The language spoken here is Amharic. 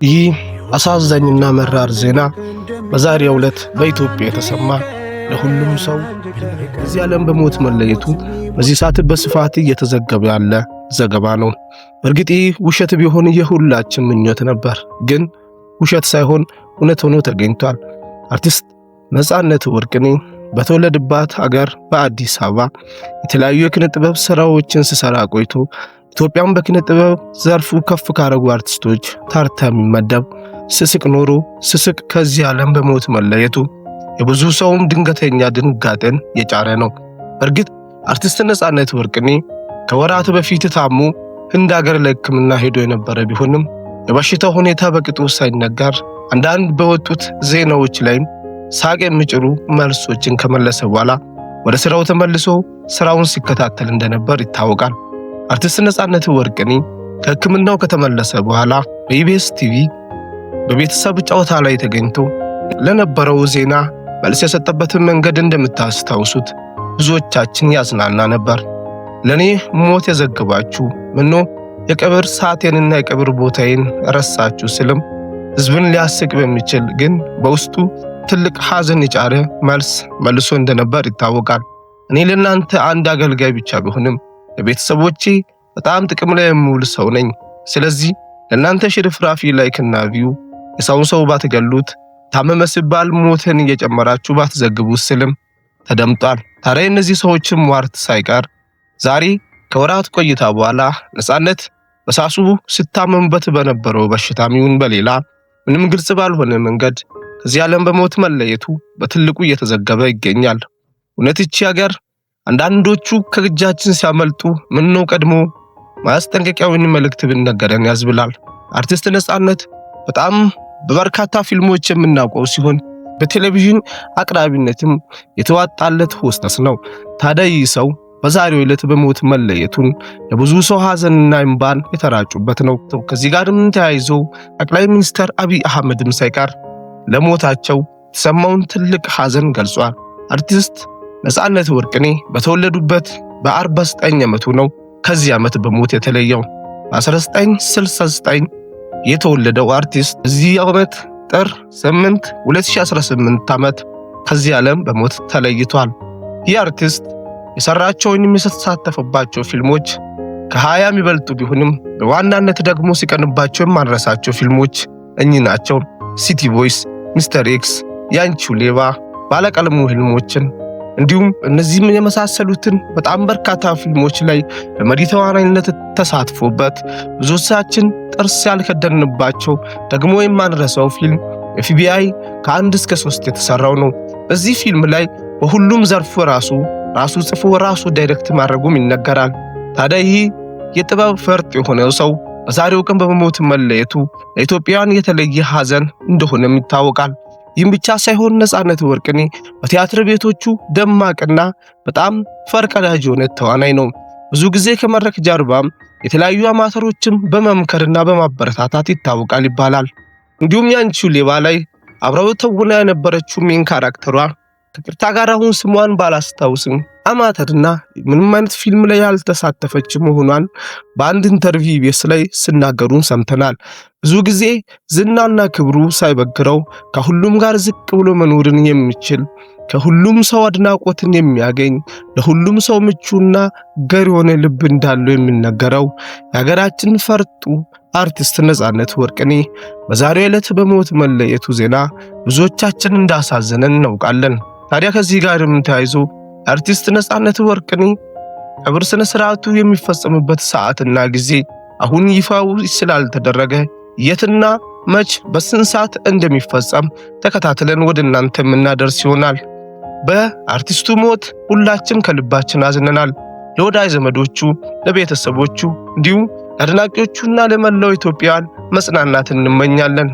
ይህ አሳዛኝና መራር ዜና በዛሬው ዕለት በኢትዮጵያ የተሰማ ለሁሉም ሰው እዚህ ዓለም በሞት መለየቱ በዚህ ሰዓት በስፋት እየተዘገበ ያለ ዘገባ ነው። በእርግጥ ውሸት ቢሆን የሁላችን ምኞት ነበር፣ ግን ውሸት ሳይሆን እውነት ሆኖ ተገኝቷል። አርቲስት ነጻነት ወርቅነህ በተወለደባት ሀገር በአዲስ አበባ የተለያዩ የኪነ ጥበብ ስራዎችን ሲሰራ ቆይቶ ኢትዮጵያን በኪነ ጥበብ ዘርፉ ከፍ ካረጉ አርቲስቶች ተርታ የሚመደብ ስስቅ ኖሮ ስስቅ ከዚህ ዓለም በሞት መለየቱ የብዙ ሰውም ድንገተኛ ድንጋጤን የጫረ ነው። በእርግጥ አርቲስት ነጻነት ወርቅነህ ከወራት በፊት ታሞ ህንድ ሀገር ለሕክምና ሄዶ የነበረ ቢሆንም የበሽታው ሁኔታ በቅጡ ሳይነገር አንዳንድ በወጡት ዜናዎች ላይም ሳቅ የሚጭሩ መልሶችን ከመለሰ በኋላ ወደ ስራው ተመልሶ ስራውን ሲከታተል እንደነበር ይታወቃል። አርቲስት ነጻነት ወርቅነህ ከሕክምናው ከተመለሰ በኋላ በኢቢኤስ ቲቪ በቤተሰብ ጨዋታ ላይ ተገኝቶ ለነበረው ዜና መልስ የሰጠበትን መንገድ እንደምታስታውሱት ብዙዎቻችን ያዝናና ነበር። ለኔ ሞት የዘገባችሁ ምኖ የቀብር ሰዓቴንና የቀብር ቦታዬን ረሳችሁ ስልም ህዝብን ሊያስቅ በሚችል ግን በውስጡ ትልቅ ሐዘን የጫረ መልስ መልሶ እንደነበር ይታወቃል። እኔ ለእናንተ አንድ አገልጋይ ብቻ ቢሆንም ለቤተሰቦቼ በጣም ጥቅም ላይ የምውል ሰው ነኝ። ስለዚህ ለእናንተ ሽርፍራፊ ላይክና ቪው የሰውን ሰው ባትገሉት ታመመ ሲባል ሞትን እየጨመራችሁ ባትዘግቡት ስልም ተደምጧል። ታዲያ እነዚህ ሰዎችም ሟርት ሳይቀር ዛሬ ከወራት ቆይታ በኋላ ነጻነት በሳሱ ሲታመምበት በነበረው በሽታም ይሁን በሌላ ምንም ግልጽ ባልሆነ መንገድ ከዚህ ዓለም በሞት መለየቱ በትልቁ እየተዘገበ ይገኛል። እውነት ይህች ሀገር አንዳንዶቹ ከእጃችን ሲያመልጡ ምነው ቀድሞ ማስጠንቀቂያውን መልእክት ብንነገረን ያዝብላል። አርቲስት ነጻነት በጣም በበርካታ ፊልሞች የምናውቀው ሲሆን በቴሌቪዥን አቅራቢነትም የተዋጣለት ሆስተስ ነው። ታዲያ ይህ ሰው በዛሬው ዕለት በሞት መለየቱን የብዙ ሰው ሐዘንና እንባን የተራጩበት ነው። ከዚህ ጋርም ተያይዞ ጠቅላይ ሚኒስትር አብይ አህመድም ሳይቀር ለሞታቸው የተሰማውን ትልቅ ሐዘን ገልጿል። አርቲስት ነጻነት ወርቅነህ በተወለዱበት በ49 ዓመቱ ነው ከዚህ ዓመት በሞት የተለየው። በ1969 የተወለደው አርቲስት እዚህ ዓመት ጥር 8 2018 ዓመት ከዚህ ዓለም በሞት ተለይቷል። ይህ አርቲስት የሰራቸውን የሚሳተፍባቸው ፊልሞች ከ20 የሚበልጡ ቢሆንም በዋናነት ደግሞ ሲቀንባቸው የማንረሳቸው ፊልሞች እኚህ ናቸው። ሲቲ ቮይስ፣ ሚስተር ኤክስ፣ ያንቺው ሌባ፣ ባለቀለሙ ህልሞችን እንዲሁም እነዚህም የመሳሰሉትን በጣም በርካታ ፊልሞች ላይ በመሪ ተዋናይነት ተሳትፎበት ብዙዎቻችን ጥርስ ያልከደንባቸው ደግሞ የማንረሳው ፊልም FBI ከ1 እስከ 3 የተሰራው ነው። በዚህ ፊልም ላይ በሁሉም ዘርፍ ራሱ ጽፎ ራሱ ዳይሬክት ማድረጉም ይነገራል። ታዲያ ይህ የጥበብ ፈርጥ የሆነው ሰው በዛሬው ቀን በሞት መለየቱ ለኢትዮጵያውያን የተለየ ሐዘን እንደሆነም ይታወቃል። ይህም ብቻ ሳይሆን ነጻነት ወርቅነህ በቲያትር ቤቶቹ ደማቅና በጣም ፈርቀዳጅ የሆነ ተዋናይ ነው። ብዙ ጊዜ ከመድረክ ጀርባም የተለያዩ አማተሮችን በመምከርና በማበረታታት ይታወቃል ይባላል። እንዲሁም ያንቺው ሌባ ላይ አብረው ተውና የነበረችው ሜን ካራክተሯ ከቅርታ ጋር አሁን ስሟን ባላስታውስም አማተርና ምንም አይነት ፊልም ላይ ያልተሳተፈች መሆኗን በአንድ ኢንተርቪው ኢቢኤስ ላይ ሲናገሩን ሰምተናል። ብዙ ጊዜ ዝናና ክብሩ ሳይበግረው ከሁሉም ጋር ዝቅ ብሎ መኖርን የሚችል ከሁሉም ሰው አድናቆትን የሚያገኝ ለሁሉም ሰው ምቹና ገር የሆነ ልብ እንዳለው የሚነገረው የሀገራችን ፈርጡ አርቲስት ነጻነት ወርቅነህ በዛሬው ዕለት በሞት መለየቱ ዜና ብዙዎቻችን እንዳሳዘነን እናውቃለን። ታዲያ ከዚህ ጋርም ተያይዞ አርቲስት ነጻነት ወርቅነህ ቀብር ስነ ስርዓቱ የሚፈጸምበት ሰዓትና ጊዜ አሁን ይፋው ስላልተደረገ የትና መች በስንት ሰዓት እንደሚፈጸም ተከታትለን ወደ እናንተ የምናደርስ ይሆናል። በአርቲስቱ ሞት ሁላችን ከልባችን አዝነናል። ለወዳጅ ዘመዶቹ፣ ለቤተሰቦቹ እንዲሁም ለአድናቂዎቹና ለመላው ኢትዮጵያውያን መጽናናትን እንመኛለን።